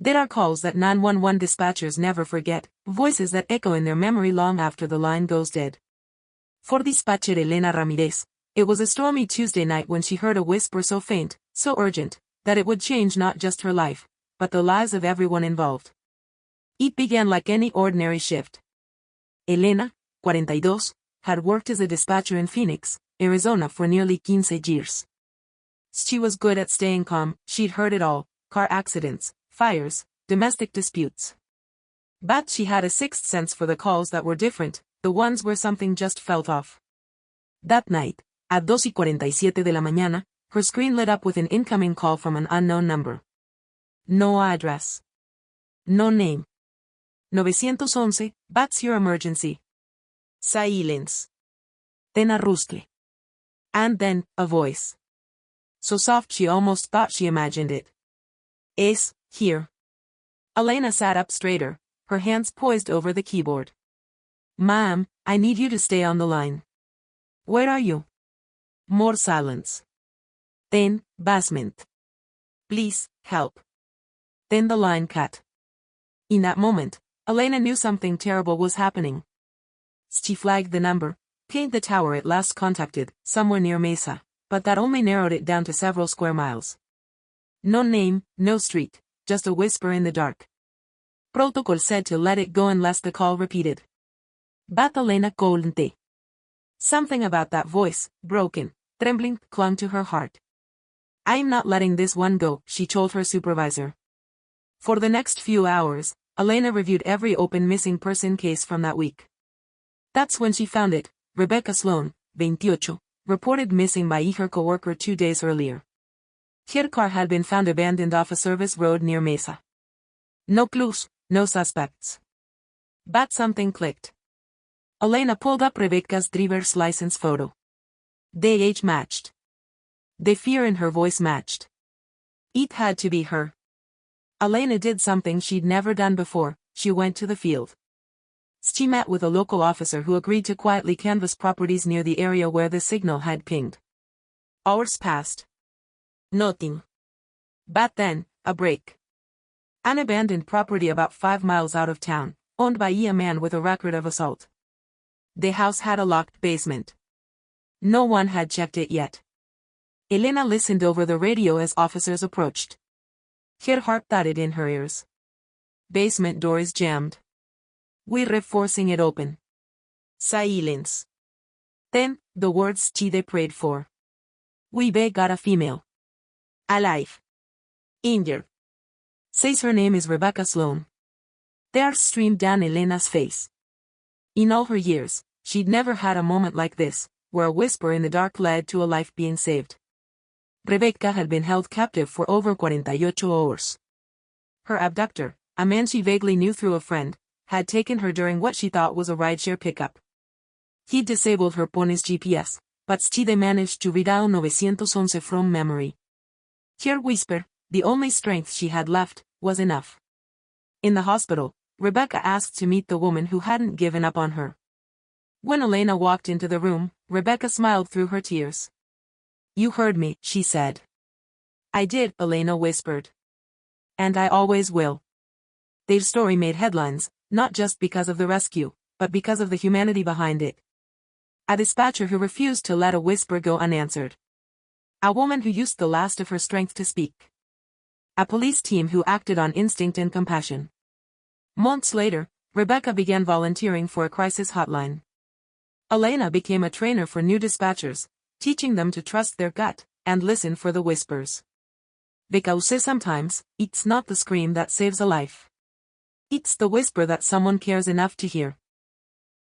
There are calls that 911 dispatchers never forget, voices that echo in their memory long after the line goes dead. For dispatcher Elena Ramirez, it was a stormy Tuesday night when she heard a whisper so faint, so urgent, that it would change not just her life, but the lives of everyone involved. It began like any ordinary shift. Elena, 42, had worked as a dispatcher in Phoenix, Arizona for nearly 15 years. She was good at staying calm, she'd heard it all, car accidents, fires, domestic disputes. But she had a sixth sense for the calls that were different, the ones where something just felt off. That night, at 2:47 de la mañana, her screen lit up with an incoming call from an unknown number. No address. No name. 911, what's your emergency? Silence. Then a rustle. And then, a voice. So soft she almost thought she imagined it. Es, here. Elena sat up straighter, her hands poised over the keyboard. Ma'am, I need you to stay on the line. Where are you? More silence. Then, basement. Please, help. Then the line cut. In that moment, Elena knew something terrible was happening. She flagged the number, pinged the tower it last contacted, somewhere near Mesa, but that only narrowed it down to several square miles. No name, no street, just a whisper in the dark. Protocol said to let it go unless the call repeated. But Elena couldn't. Something about that voice, broken, trembling, clung to her heart. I'm not letting this one go, she told her supervisor. For the next few hours, Elena reviewed every open missing person case from that week. That's when she found it. Rebecca Sloan, 28, reported missing by her coworker 2 days earlier. Her car had been found abandoned off a service road near Mesa. No clues, no suspects. But something clicked. Elena pulled up Rebecca's driver's license photo. The age matched. The fear in her voice matched. It had to be her. Elena did something she'd never done before, she went to the field. She met with a local officer who agreed to quietly canvass properties near the area where the signal had pinged. Hours passed. Nothing. But then, a break. An abandoned property about 5 miles out of town, owned by a man with a record of assault. The house had a locked basement. No one had checked it yet. Elena listened over the radio as officers approached. Her heart thudded in her ears. Basement door is jammed. We're forcing it open. Silence. Then, the words they prayed for. We've got a female. Alive. Injured. Says her name is Rebecca Sloan. Tears streamed down Elena's face. In all her years, she'd never had a moment like this, where a whisper in the dark led to a life being saved. Rebecca had been held captive for over 48 hours. Her abductor, a man she vaguely knew through a friend, had taken her during what she thought was a rideshare pickup. He'd disabled her pony's GPS, but they managed to redial 911 from memory. Her whisper, the only strength she had left, was enough. In the hospital, Rebecca asked to meet the woman who hadn't given up on her. When Elena walked into the room, Rebecca smiled through her tears. You heard me, she said. I did, Elena whispered. And I always will. Their story made headlines, not just because of the rescue, but because of the humanity behind it. A dispatcher who refused to let a whisper go unanswered. A woman who used the last of her strength to speak. A police team who acted on instinct and compassion. Months later, Rebecca began volunteering for a crisis hotline. Elena became a trainer for new dispatchers, teaching them to trust their gut and listen for the whispers. Because sometimes, it's not the scream that saves a life. It's the whisper that someone cares enough to hear.